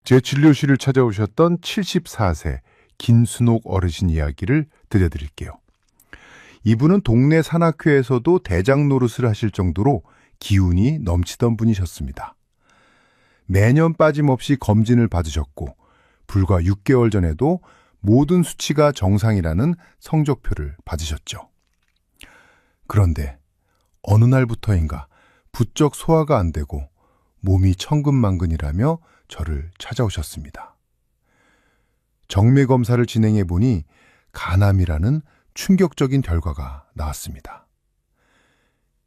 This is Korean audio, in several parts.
제 진료실을 찾아오셨던 74세 김순옥 어르신 이야기를 들려드릴게요. 이분은 동네 산악회에서도 대장 노릇을 하실 정도로 기운이 넘치던 분이셨습니다. 매년 빠짐없이 검진을 받으셨고 불과 6개월 전에도 모든 수치가 정상이라는 성적표를 받으셨죠. 그런데 어느 날부터인가 부쩍 소화가 안 되고 몸이 천근만근이라며 저를 찾아오셨습니다. 정밀 검사를 진행해 보니 간암이라는 충격적인 결과가 나왔습니다.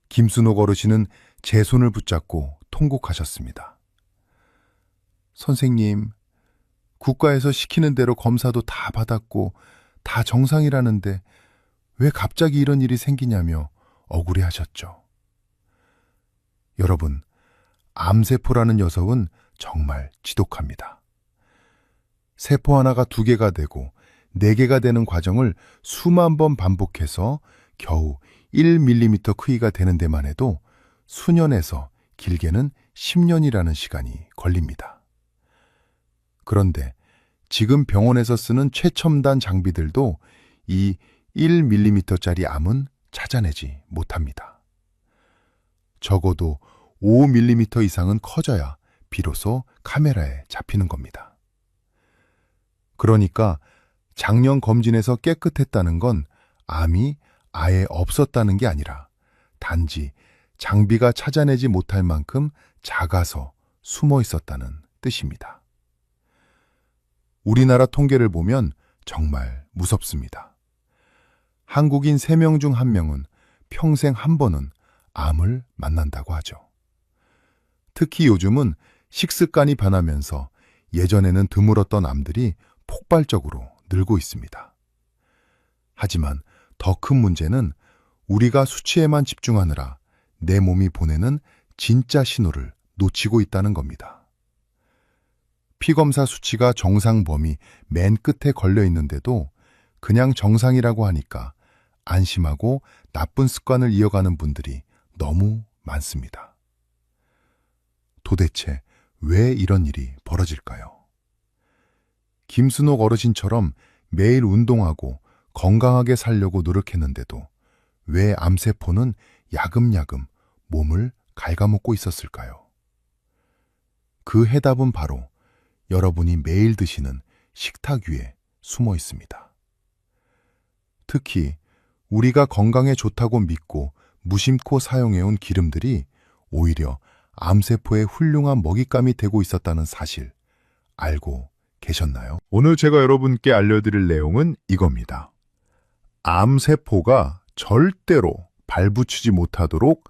김순옥 어르신은 제 손을 붙잡고 통곡하셨습니다. 선생님, 국가에서 시키는 대로 검사도 다 받았고 다 정상이라는데 왜 갑자기 이런 일이 생기냐며 억울해하셨죠. 여러분, 암세포라는 녀석은 정말 지독합니다. 세포 하나가 2개가 되고 4개가 되는 과정을 수만 번 반복해서 겨우 1mm 크기가 되는 데만 해도 수년에서 길게는 10년이라는 시간이 걸립니다. 그런데 지금 병원에서 쓰는 최첨단 장비들도 이 1mm짜리 암은 찾아내지 못합니다. 적어도 5mm 이상은 커져야 비로소 카메라에 잡히는 겁니다. 그러니까 작년 검진에서 깨끗했다는 건 암이 아예 없었다는 게 아니라 단지 장비가 찾아내지 못할 만큼 작아서 숨어 있었다는 뜻입니다. 우리나라 통계를 보면 정말 무섭습니다. 한국인 3명 중 1명은 평생 한 번은 암을 만난다고 하죠. 특히 요즘은 식습관이 변하면서 예전에는 드물었던 암들이 폭발적으로 늘고 있습니다. 하지만 더 큰 문제는 우리가 수치에만 집중하느라 내 몸이 보내는 진짜 신호를 놓치고 있다는 겁니다. 피검사 수치가 정상 범위 맨 끝에 걸려 있는데도 그냥 정상이라고 하니까 안심하고 나쁜 습관을 이어가는 분들이 너무 많습니다. 도대체 왜 이런 일이 벌어질까요? 김순옥 어르신처럼 매일 운동하고 건강하게 살려고 노력했는데도 왜 암세포는 야금야금 몸을 갉아먹고 있었을까요? 그 해답은 바로 여러분이 매일 드시는 식탁 위에 숨어 있습니다. 특히 우리가 건강에 좋다고 믿고 무심코 사용해온 기름들이 오히려 암세포의 훌륭한 먹잇감이 되고 있었다는 사실 알고 계셨나요? 오늘 제가 여러분께 알려드릴 내용은 이겁니다. 암세포가 절대로 발붙이지 못하도록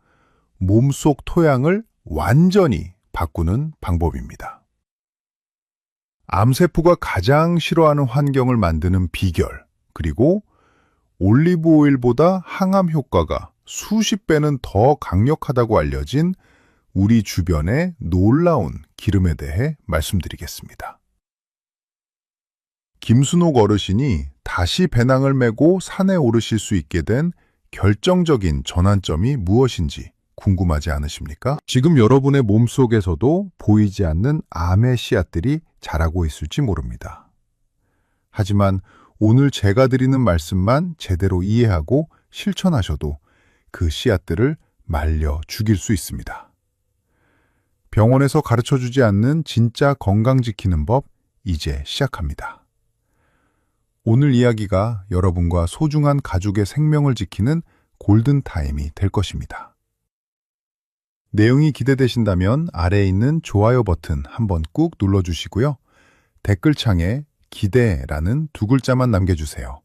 몸속 토양을 완전히 바꾸는 방법입니다. 암세포가 가장 싫어하는 환경을 만드는 비결, 그리고 올리브 오일보다 항암 효과가 수십 배는 더 강력하다고 알려진 우리 주변의 놀라운 기름에 대해 말씀드리겠습니다. 김순옥 어르신이 다시 배낭을 메고 산에 오르실 수 있게 된 결정적인 전환점이 무엇인지 궁금하지 않으십니까? 지금 여러분의 몸속에서도 보이지 않는 암의 씨앗들이 자라고 있을지 모릅니다. 하지만 오늘 제가 드리는 말씀만 제대로 이해하고 실천하셔도 그 씨앗들을 말려 죽일 수 있습니다. 병원에서 가르쳐주지 않는 진짜 건강 지키는 법 이제 시작합니다. 오늘 이야기가 여러분과 소중한 가족의 생명을 지키는 골든타임이 될 것입니다. 내용이 기대되신다면 아래에 있는 좋아요 버튼 한번 꾹 눌러주시고요. 댓글창에 기대라는 2글자만 남겨주세요.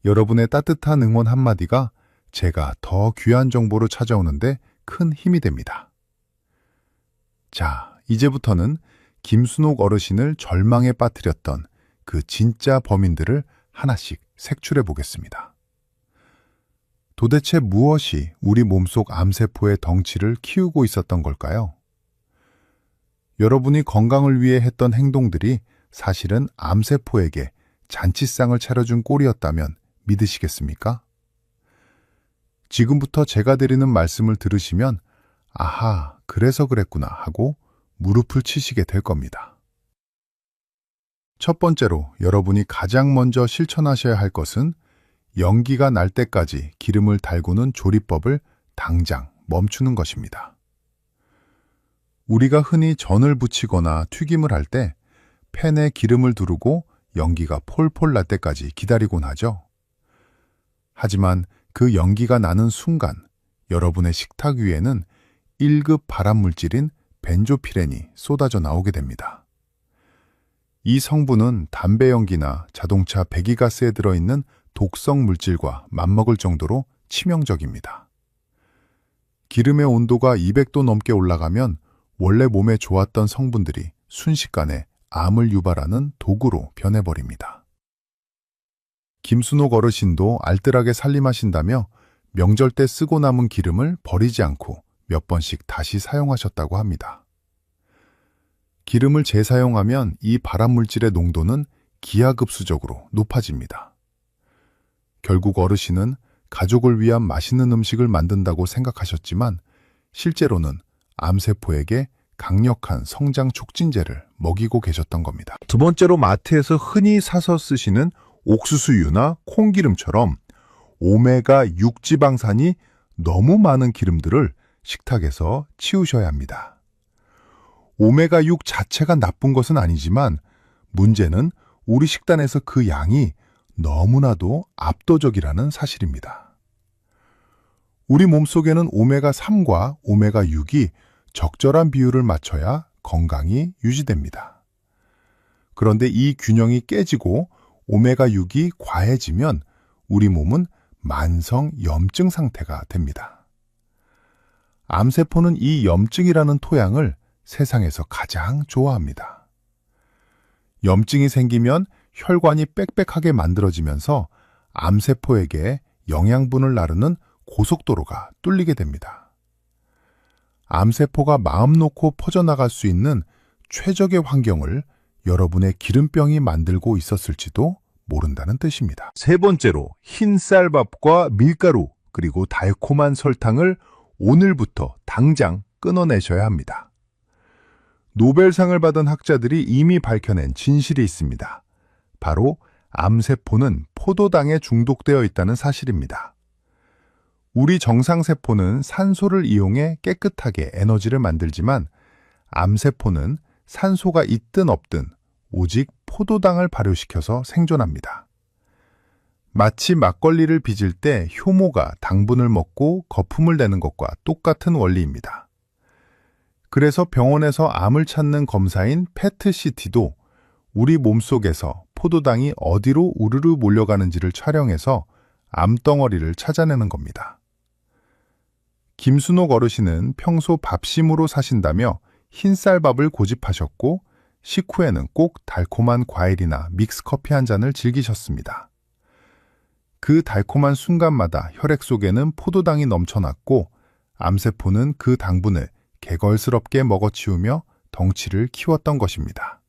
여러분의 따뜻한 응원 한마디가 제가 더 귀한 정보로 찾아오는데 큰 힘이 됩니다. 자, 이제부터는 김순옥 어르신을 절망에 빠뜨렸던 그 진짜 범인들을 하나씩 색출해 보겠습니다. 도대체 무엇이 우리 몸속 암세포의 덩치를 키우고 있었던 걸까요? 여러분이 건강을 위해 했던 행동들이 사실은 암세포에게 잔치상을 차려준 꼴이었다면 믿으시겠습니까? 지금부터 제가 드리는 말씀을 들으시면 아하, 그래서 그랬구나 하고 무릎을 치시게 될 겁니다. 첫 번째로 여러분이 가장 먼저 실천하셔야 할 것은 연기가 날 때까지 기름을 달구는 조리법을 당장 멈추는 것입니다. 우리가 흔히 전을 부치거나 튀김을 할 때 팬에 기름을 두르고 연기가 폴폴 날 때까지 기다리곤 하죠. 하지만 그 연기가 나는 순간 여러분의 식탁 위에는 1급 발암물질인 벤조피렌이 쏟아져 나오게 됩니다. 이 성분은 담배 연기나 자동차 배기가스에 들어있는 독성 물질과 맞먹을 정도로 치명적입니다. 기름의 온도가 200도 넘게 올라가면 원래 몸에 좋았던 성분들이 순식간에 암을 유발하는 도구로 변해버립니다. 김순옥 어르신도 알뜰하게 살림하신다며 명절 때 쓰고 남은 기름을 버리지 않고 몇 번씩 다시 사용하셨다고 합니다. 기름을 재사용하면 이 발암물질의 농도는 기하급수적으로 높아집니다. 결국 어르신은 가족을 위한 맛있는 음식을 만든다고 생각하셨지만 실제로는 암세포에게 강력한 성장 촉진제를 먹이고 계셨던 겁니다. 두 번째로 마트에서 흔히 사서 쓰시는 옥수수유나 콩기름처럼 오메가6 지방산이 너무 많은 기름들을 식탁에서 치우셔야 합니다. 오메가6 자체가 나쁜 것은 아니지만 문제는 우리 식단에서 그 양이 너무나도 압도적이라는 사실입니다. 우리 몸속에는 오메가3과 오메가6이 적절한 비율을 맞춰야 건강이 유지됩니다. 그런데 이 균형이 깨지고 오메가6이 과해지면 우리 몸은 만성 염증 상태가 됩니다. 암세포는 이 염증이라는 토양을 세상에서 가장 좋아합니다. 염증이 생기면 혈관이 빽빽하게 만들어지면서 암세포에게 영양분을 나르는 고속도로가 뚫리게 됩니다. 암세포가 마음 놓고 퍼져나갈 수 있는 최적의 환경을 여러분의 기름병이 만들고 있었을지도 모른다는 뜻입니다. 세 번째로 흰 쌀밥과 밀가루 그리고 달콤한 설탕을 오늘부터 당장 끊어내셔야 합니다. 노벨상을 받은 학자들이 이미 밝혀낸 진실이 있습니다. 바로 암세포는 포도당에 중독되어 있다는 사실입니다. 우리 정상세포는 산소를 이용해 깨끗하게 에너지를 만들지만 암세포는 산소가 있든 없든 오직 포도당을 발효시켜서 생존합니다. 마치 막걸리를 빚을 때 효모가 당분을 먹고 거품을 내는 것과 똑같은 원리입니다. 그래서 병원에서 암을 찾는 검사인 PET-CT도 우리 몸속에서 포도당이 어디로 우르르 몰려가는지를 촬영해서 암덩어리를 찾아내는 겁니다. 김순옥 어르신은 평소 밥심으로 사신다며 흰쌀밥을 고집하셨고 식후에는 꼭 달콤한 과일이나 믹스커피 한 잔을 즐기셨습니다. 그 달콤한 순간마다 혈액 속에는 포도당이 넘쳐났고 암세포는 그 당분을 개걸스럽게 먹어치우며 덩치를 키웠던 것입니다.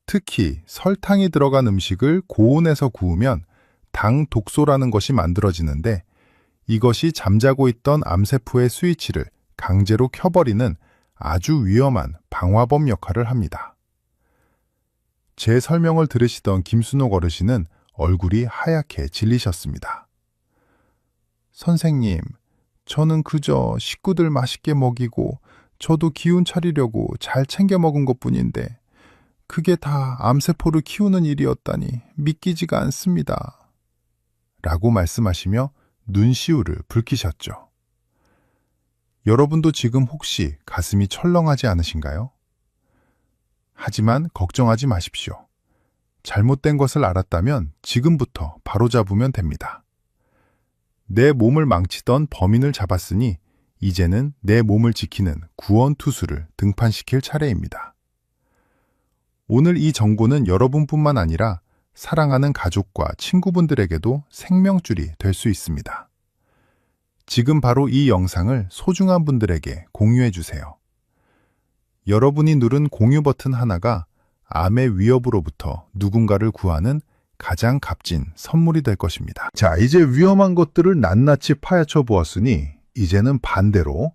특히 설탕이 들어간 음식을 고온에서 구우면 당 독소라는 것이 만들어지는데 이것이 잠자고 있던 암세포의 스위치를 강제로 켜버리는 아주 위험한 방화범 역할을 합니다. 제 설명을 들으시던 김순옥 어르신은 얼굴이 하얗게 질리셨습니다. 선생님, 저는 그저 식구들 맛있게 먹이고 저도 기운 차리려고 잘 챙겨 먹은 것뿐인데 그게 다 암세포를 키우는 일이었다니 믿기지가 않습니다. 라고 말씀하시며 눈시울을 붉히셨죠. 여러분도 지금 혹시 가슴이 철렁하지 않으신가요? 하지만 걱정하지 마십시오. 잘못된 것을 알았다면 지금부터 바로잡으면 됩니다. 내 몸을 망치던 범인을 잡았으니 이제는 내 몸을 지키는 구원투수를 등판시킬 차례입니다. 오늘 이 정보는 여러분뿐만 아니라 사랑하는 가족과 친구분들에게도 생명줄이 될 수 있습니다. 지금 바로 이 영상을 소중한 분들에게 공유해 주세요. 여러분이 누른 공유 버튼 하나가 암의 위협으로부터 누군가를 구하는 가장 값진 선물이 될 것입니다. 자, 이제 위험한 것들을 낱낱이 파헤쳐 보았으니 이제는 반대로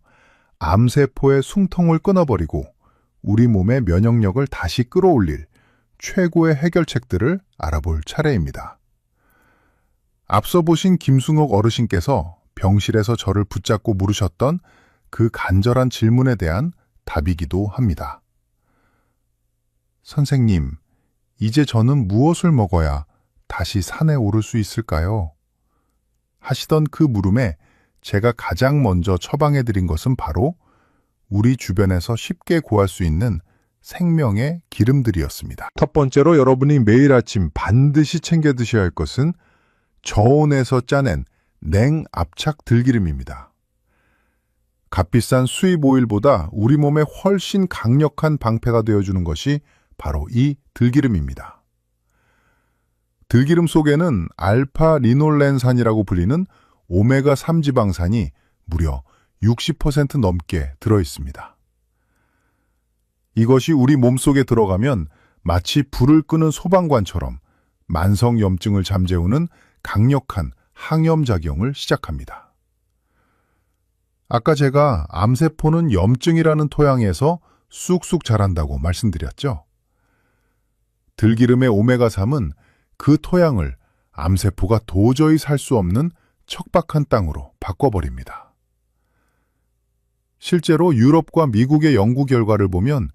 암세포의 숨통을 끊어버리고 우리 몸의 면역력을 다시 끌어올릴 최고의 해결책들을 알아볼 차례입니다. 앞서 보신 김순옥 어르신께서 병실에서 저를 붙잡고 물으셨던 그 간절한 질문에 대한 답이기도 합니다. 선생님, 이제 저는 무엇을 먹어야 다시 산에 오를 수 있을까요? 하시던 그 물음에 제가 가장 먼저 처방해드린 것은 바로 우리 주변에서 쉽게 구할 수 있는 생명의 기름들이었습니다. 첫 번째로 여러분이 매일 아침 반드시 챙겨 드셔야 할 것은 저온에서 짜낸 냉압착 들기름입니다. 값비싼 수입 오일보다 우리 몸에 훨씬 강력한 방패가 되어주는 것이 바로 이 들기름입니다. 들기름 속에는 알파 리놀렌산이라고 불리는 오메가3 지방산이 무려 60% 넘게 들어있습니다. 이것이 우리 몸속에 들어가면 마치 불을 끄는 소방관처럼 만성염증을 잠재우는 강력한 항염작용을 시작합니다. 아까 제가 암세포는 염증이라는 토양에서 쑥쑥 자란다고 말씀드렸죠? 들기름의 오메가3은 그 토양을 암세포가 도저히 살 수 없는 척박한 땅으로 바꿔버립니다. 실제로 유럽과 미국의 연구 결과를 보면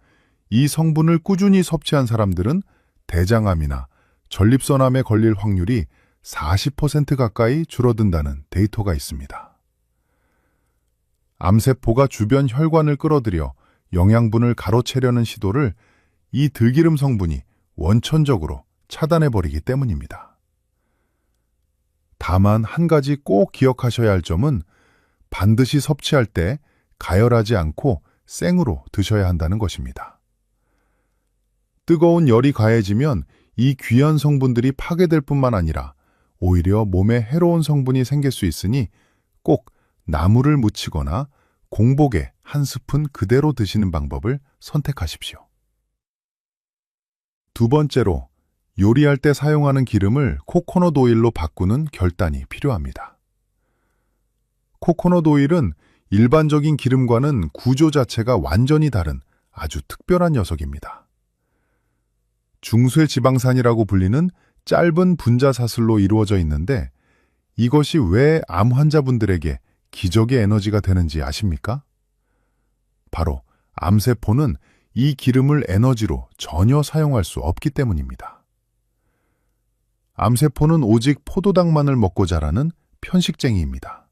이 성분을 꾸준히 섭취한 사람들은 대장암이나 전립선암에 걸릴 확률이 40% 가까이 줄어든다는 데이터가 있습니다. 암세포가 주변 혈관을 끌어들여 영양분을 가로채려는 시도를 이 들기름 성분이 원천적으로 차단해버리기 때문입니다. 다만 한 가지 꼭 기억하셔야 할 점은 반드시 섭취할 때 가열하지 않고 생으로 드셔야 한다는 것입니다. 뜨거운 열이 가해지면 이 귀한 성분들이 파괴될 뿐만 아니라 오히려 몸에 해로운 성분이 생길 수 있으니 꼭 나물을 무치거나 공복에 한 스푼 그대로 드시는 방법을 선택하십시오. 두 번째로, 요리할 때 사용하는 기름을 코코넛 오일로 바꾸는 결단이 필요합니다. 코코넛 오일은 일반적인 기름과는 구조 자체가 완전히 다른 아주 특별한 녀석입니다. 중쇄 지방산이라고 불리는 짧은 분자사슬로 이루어져 있는데 이것이 왜 암 환자분들에게 기적의 에너지가 되는지 아십니까? 바로 암세포는 이 기름을 에너지로 전혀 사용할 수 없기 때문입니다. 암세포는 오직 포도당만을 먹고 자라는 편식쟁이입니다.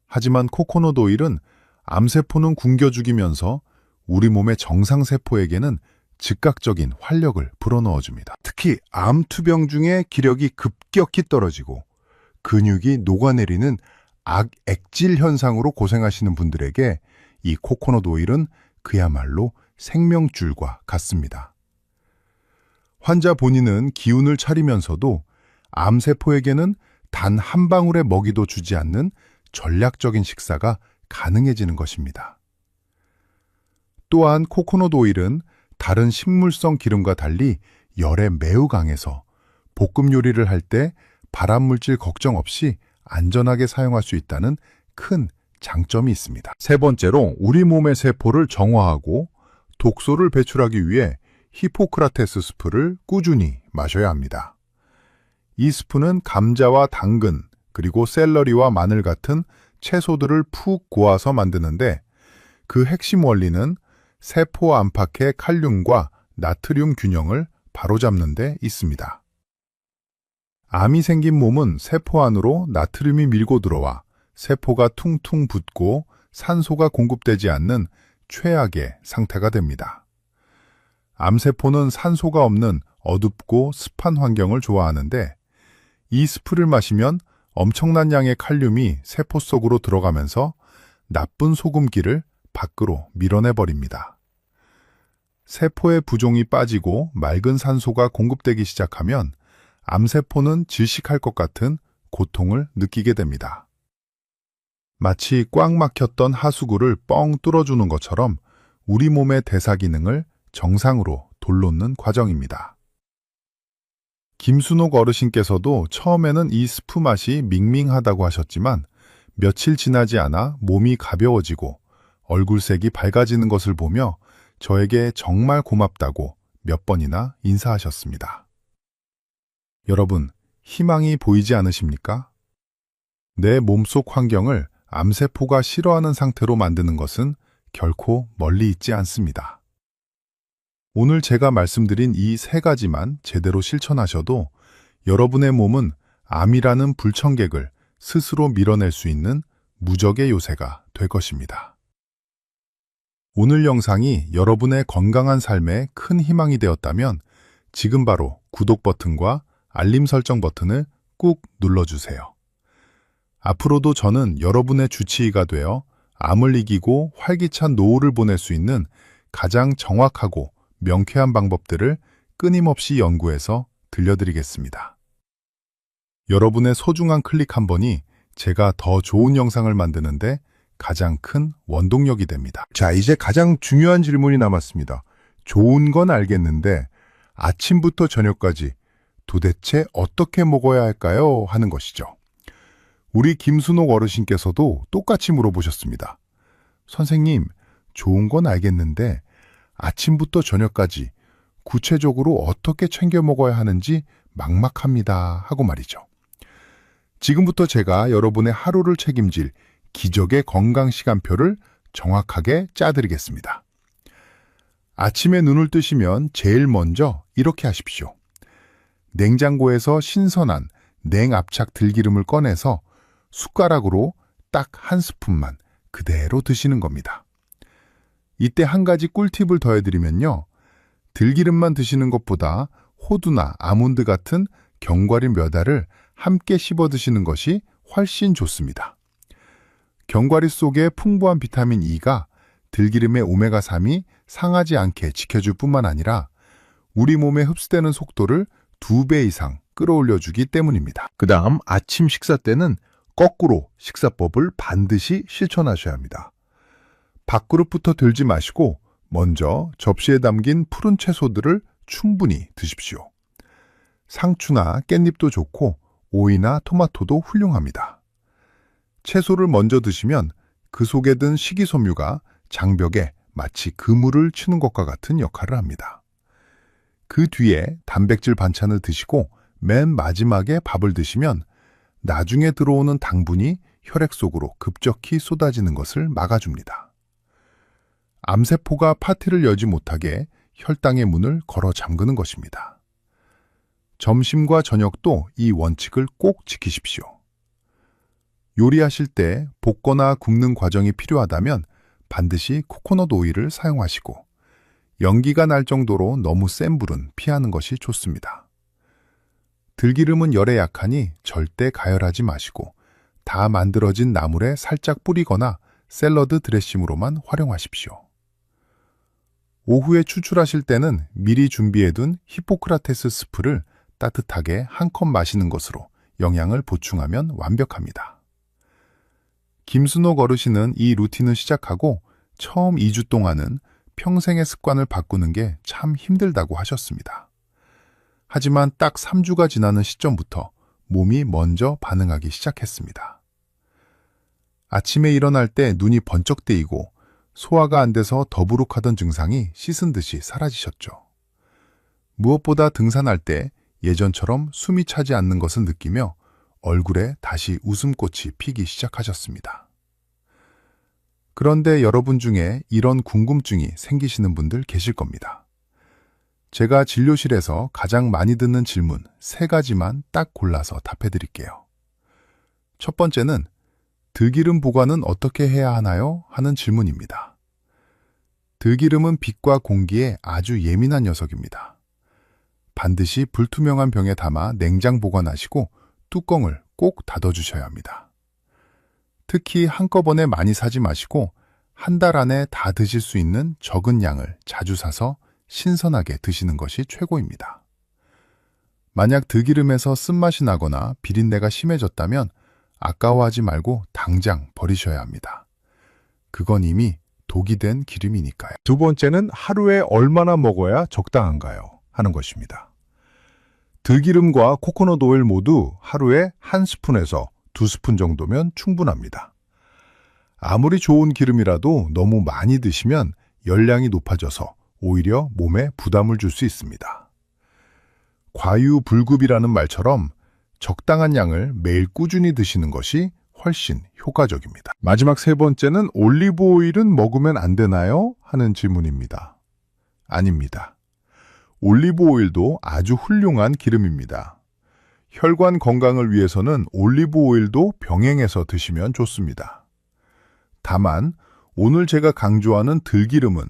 하지만 코코넛 오일은 암세포는 굶겨 죽이면서 우리 몸의 정상세포에게는 즉각적인 활력을 불어넣어줍니다. 특히 암투병 중에 기력이 급격히 떨어지고 근육이 녹아내리는 악액질 현상으로 고생하시는 분들에게 이 코코넛 오일은 그야말로 생명줄과 같습니다. 환자 본인은 기운을 차리면서도 암세포에게는 단 한 방울의 먹이도 주지 않는 전략적인 식사가 가능해지는 것입니다. 또한 코코넛 오일은 다른 식물성 기름과 달리 열에 매우 강해서 볶음 요리를 할 때 발암물질 걱정 없이 안전하게 사용할 수 있다는 큰 장점이 있습니다. 세 번째로, 우리 몸의 세포를 정화하고 독소를 배출하기 위해 히포크라테스 스프를 꾸준히 마셔야 합니다. 이 스프는 감자와 당근, 그리고 샐러리와 마늘 같은 채소들을 푹 고아서 만드는데 그 핵심 원리는 세포 안팎의 칼륨과 나트륨 균형을 바로잡는 데 있습니다. 암이 생긴 몸은 세포 안으로 나트륨이 밀고 들어와 세포가 퉁퉁 붓고 산소가 공급되지 않는 최악의 상태가 됩니다. 암세포는 산소가 없는 어둡고 습한 환경을 좋아하는데 이 스프를 마시면 엄청난 양의 칼륨이 세포 속으로 들어가면서 나쁜 소금기를 밖으로 밀어내버립니다. 세포의 부종이 빠지고 맑은 산소가 공급되기 시작하면 암세포는 질식할 것 같은 고통을 느끼게 됩니다. 마치 꽉 막혔던 하수구를 뻥 뚫어주는 것처럼 우리 몸의 대사 기능을 정상으로 돌놓는 과정입니다. 김순옥 어르신께서도 처음에는 이 스프 맛이 밍밍하다고 하셨지만 며칠 지나지 않아 몸이 가벼워지고 얼굴색이 밝아지는 것을 보며 저에게 정말 고맙다고 몇 번이나 인사하셨습니다. 여러분, 희망이 보이지 않으십니까? 내 몸속 환경을 암세포가 싫어하는 상태로 만드는 것은 결코 멀리 있지 않습니다. 오늘 제가 말씀드린 이 세 가지만 제대로 실천하셔도 여러분의 몸은 암이라는 불청객을 스스로 밀어낼 수 있는 무적의 요새가 될 것입니다. 오늘 영상이 여러분의 건강한 삶에 큰 희망이 되었다면 지금 바로 구독 버튼과 알림 설정 버튼을 꾹 눌러주세요. 앞으로도 저는 여러분의 주치의가 되어 암을 이기고 활기찬 노후를 보낼 수 있는 가장 정확하고 명쾌한 방법들을 끊임없이 연구해서 들려드리겠습니다. 여러분의 소중한 클릭 한 번이 제가 더 좋은 영상을 만드는데 가장 큰 원동력이 됩니다. 자, 이제 가장 중요한 질문이 남았습니다. 좋은 건 알겠는데 아침부터 저녁까지 도대체 어떻게 먹어야 할까요? 하는 것이죠. 우리 김순옥 어르신께서도 똑같이 물어보셨습니다. 선생님, 좋은 건 알겠는데 아침부터 저녁까지 구체적으로 어떻게 챙겨 먹어야 하는지 막막합니다. 하고 말이죠. 지금부터 제가 여러분의 하루를 책임질 기적의 건강 시간표를 정확하게 짜드리겠습니다. 아침에 눈을 뜨시면 제일 먼저 이렇게 하십시오. 냉장고에서 신선한 냉압착 들기름을 꺼내서 숟가락으로 딱 한 스푼만 그대로 드시는 겁니다. 이때 한 가지 꿀팁을 더해드리면요. 들기름만 드시는 것보다 호두나 아몬드 같은 견과류 몇 알을 함께 씹어 드시는 것이 훨씬 좋습니다. 견과류 속에 풍부한 비타민 E가 들기름의 오메가3이 상하지 않게 지켜줄 뿐만 아니라 우리 몸에 흡수되는 속도를 2배 이상 끌어올려주기 때문입니다. 그 다음 아침 식사 때는 거꾸로 식사법을 반드시 실천하셔야 합니다. 밥그릇부터 들지 마시고 먼저 접시에 담긴 푸른 채소들을 충분히 드십시오. 상추나 깻잎도 좋고 오이나 토마토도 훌륭합니다. 채소를 먼저 드시면 그 속에 든 식이섬유가 장벽에 마치 그물을 치는 것과 같은 역할을 합니다. 그 뒤에 단백질 반찬을 드시고 맨 마지막에 밥을 드시면 나중에 들어오는 당분이 혈액 속으로 급격히 쏟아지는 것을 막아줍니다. 암세포가 파티를 열지 못하게 혈당의 문을 걸어 잠그는 것입니다. 점심과 저녁도 이 원칙을 꼭 지키십시오. 요리하실 때 볶거나 굽는 과정이 필요하다면 반드시 코코넛 오일을 사용하시고 연기가 날 정도로 너무 센 불은 피하는 것이 좋습니다. 들기름은 열에 약하니 절대 가열하지 마시고 다 만들어진 나물에 살짝 뿌리거나 샐러드 드레싱으로만 활용하십시오. 오후에 추출하실 때는 미리 준비해둔 히포크라테스 스프를 따뜻하게 한 컵 마시는 것으로 영양을 보충하면 완벽합니다. 김순옥 어르신은 이 루틴을 시작하고 처음 2주 동안은 평생의 습관을 바꾸는 게 참 힘들다고 하셨습니다. 하지만 딱 3주가 지나는 시점부터 몸이 먼저 반응하기 시작했습니다. 아침에 일어날 때 눈이 번쩍 뜨이고 소화가 안 돼서 더부룩하던 증상이 씻은 듯이 사라지셨죠. 무엇보다 등산할 때 예전처럼 숨이 차지 않는 것을 느끼며 얼굴에 다시 웃음꽃이 피기 시작하셨습니다. 그런데 여러분 중에 이런 궁금증이 생기시는 분들 계실 겁니다. 제가 진료실에서 가장 많이 듣는 질문 3가지만 딱 골라서 답해 드릴게요. 첫 번째는 들기름 보관은 어떻게 해야 하나요? 하는 질문입니다. 들기름은 빛과 공기에 아주 예민한 녀석입니다. 반드시 불투명한 병에 담아 냉장 보관하시고 뚜껑을 꼭 닫아주셔야 합니다. 특히 한꺼번에 많이 사지 마시고 한 달 안에 다 드실 수 있는 적은 양을 자주 사서 신선하게 드시는 것이 최고입니다. 만약 들기름에서 쓴맛이 나거나 비린내가 심해졌다면 아까워하지 말고 당장 버리셔야 합니다. 그건 이미 독이 된 기름이니까요. 두 번째는 하루에 얼마나 먹어야 적당한가요? 하는 것입니다. 들기름과 코코넛 오일 모두 하루에 1스푼에서 2스푼 정도면 충분합니다. 아무리 좋은 기름이라도 너무 많이 드시면 열량이 높아져서 오히려 몸에 부담을 줄 수 있습니다. 과유불급이라는 말처럼 적당한 양을 매일 꾸준히 드시는 것이 훨씬 효과적입니다. 마지막 세 번째는 올리브 오일은 먹으면 안 되나요? 하는 질문입니다. 아닙니다. 올리브 오일도 아주 훌륭한 기름입니다. 혈관 건강을 위해서는 올리브 오일도 병행해서 드시면 좋습니다. 다만 오늘 제가 강조하는 들기름은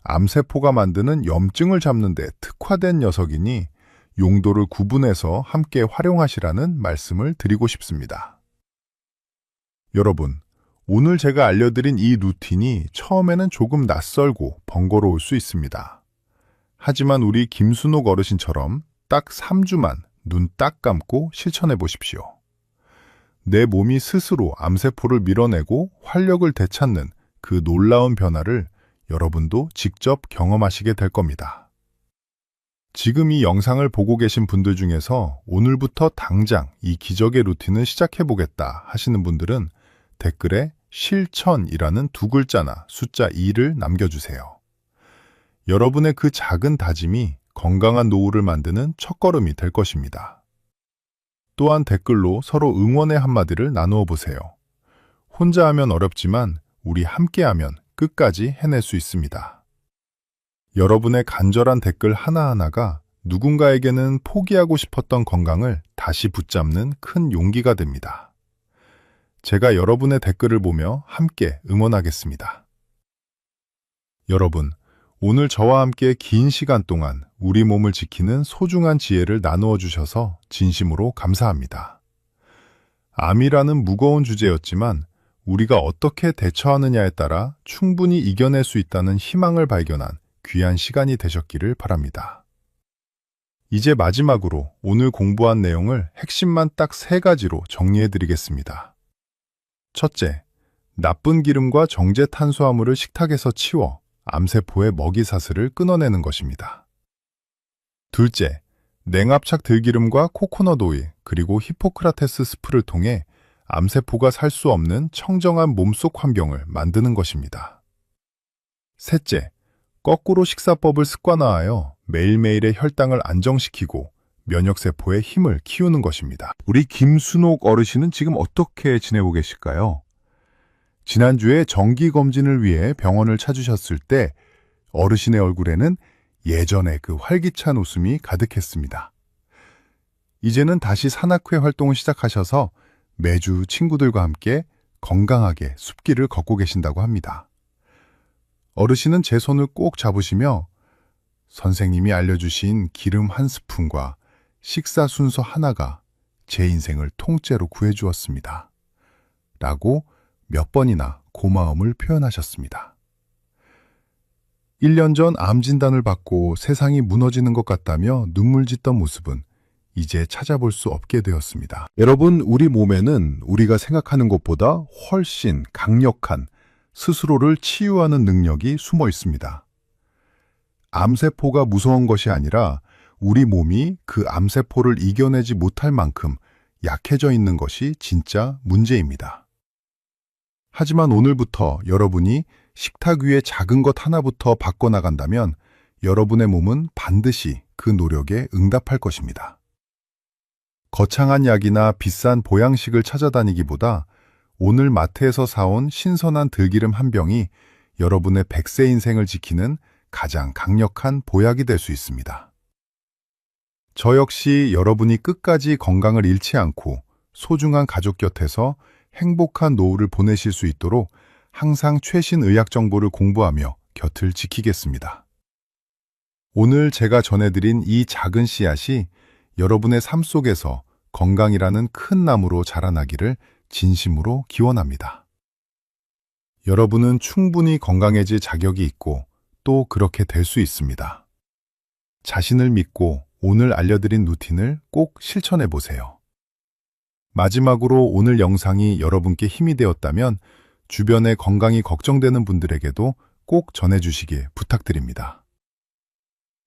암세포가 만드는 염증을 잡는 데 특화된 녀석이니 용도를 구분해서 함께 활용하시라는 말씀을 드리고 싶습니다. 여러분, 오늘 제가 알려드린 이 루틴이 처음에는 조금 낯설고 번거로울 수 있습니다. 하지만 우리 김순옥 어르신처럼 딱 3주만 눈 딱 감고 실천해 보십시오. 내 몸이 스스로 암세포를 밀어내고 활력을 되찾는 그 놀라운 변화를 여러분도 직접 경험하시게 될 겁니다. 지금 이 영상을 보고 계신 분들 중에서 오늘부터 당장 이 기적의 루틴을 시작해 보겠다 하시는 분들은 댓글에 실천이라는 두 글자나 숫자 2를 남겨주세요. 여러분의 그 작은 다짐이 건강한 노후를 만드는 첫걸음이 될 것입니다. 또한 댓글로 서로 응원의 한마디를 나누어 보세요. 혼자 하면 어렵지만 우리 함께하면 끝까지 해낼 수 있습니다. 여러분의 간절한 댓글 하나하나가 누군가에게는 포기하고 싶었던 건강을 다시 붙잡는 큰 용기가 됩니다. 제가 여러분의 댓글을 보며 함께 응원하겠습니다. 여러분, 오늘 저와 함께 긴 시간 동안 우리 몸을 지키는 소중한 지혜를 나누어 주셔서 진심으로 감사합니다. 암이라는 무거운 주제였지만 우리가 어떻게 대처하느냐에 따라 충분히 이겨낼 수 있다는 희망을 발견한 귀한 시간이 되셨기를 바랍니다. 이제 마지막으로 오늘 공부한 내용을 핵심만 딱 3가지로 정리해드리겠습니다. 첫째, 나쁜 기름과 정제 탄수화물을 식탁에서 치워 암세포의 먹이사슬을 끊어내는 것입니다. 둘째, 냉압착 들기름과 코코넛 오일 그리고 히포크라테스 스프를 통해 암세포가 살 수 없는 청정한 몸속 환경을 만드는 것입니다. 셋째, 거꾸로 식사법을 습관화하여 매일매일의 혈당을 안정시키고 면역세포의 힘을 키우는 것입니다. 우리 김순옥 어르신은 지금 어떻게 지내고 계실까요? 지난주에 정기검진을 위해 병원을 찾으셨을 때 어르신의 얼굴에는 예전의 그 활기찬 웃음이 가득했습니다. 이제는 다시 산악회 활동을 시작하셔서 매주 친구들과 함께 건강하게 숲길을 걷고 계신다고 합니다. 어르신은 제 손을 꼭 잡으시며 선생님이 알려주신 기름 한 스푼과 식사 순서 하나가 제 인생을 통째로 구해주었습니다. 라고 몇 번이나 고마움을 표현하셨습니다. 1년 전 암 진단을 받고 세상이 무너지는 것 같다며 눈물 짓던 모습은 이제 찾아볼 수 없게 되었습니다. 여러분, 우리 몸에는 우리가 생각하는 것보다 훨씬 강력한 스스로를 치유하는 능력이 숨어 있습니다. 암세포가 무서운 것이 아니라 우리 몸이 그 암세포를 이겨내지 못할 만큼 약해져 있는 것이 진짜 문제입니다. 하지만 오늘부터 여러분이 식탁 위에 작은 것 하나부터 바꿔나간다면 여러분의 몸은 반드시 그 노력에 응답할 것입니다. 거창한 약이나 비싼 보양식을 찾아다니기보다 오늘 마트에서 사온 신선한 들기름 한 병이 여러분의 100세 인생을 지키는 가장 강력한 보약이 될 수 있습니다. 저 역시 여러분이 끝까지 건강을 잃지 않고 소중한 가족 곁에서 행복한 노후를 보내실 수 있도록 항상 최신 의학 정보를 공부하며 곁을 지키겠습니다. 오늘 제가 전해드린 이 작은 씨앗이 여러분의 삶 속에서 건강이라는 큰 나무로 자라나기를 진심으로 기원합니다. 여러분은 충분히 건강해질 자격이 있고 또 그렇게 될 수 있습니다. 자신을 믿고 오늘 알려드린 루틴을 꼭 실천해 보세요. 마지막으로 오늘 영상이 여러분께 힘이 되었다면 주변에 건강이 걱정되는 분들에게도 꼭 전해주시길 부탁드립니다.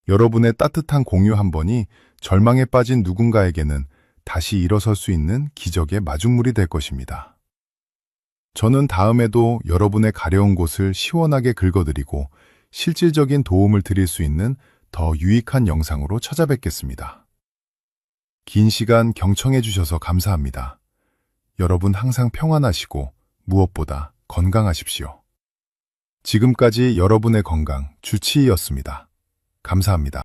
여러분의 따뜻한 공유 한 번이 절망에 빠진 누군가에게는 다시 일어설 수 있는 기적의 마중물이 될 것입니다. 저는 다음에도 여러분의 가려운 곳을 시원하게 긁어드리고 실질적인 도움을 드릴 수 있는 더 유익한 영상으로 찾아뵙겠습니다. 긴 시간 경청해 주셔서 감사합니다. 여러분 항상 평안하시고 무엇보다 건강하십시오. 지금까지 여러분의 건강 주치의였습니다. 감사합니다.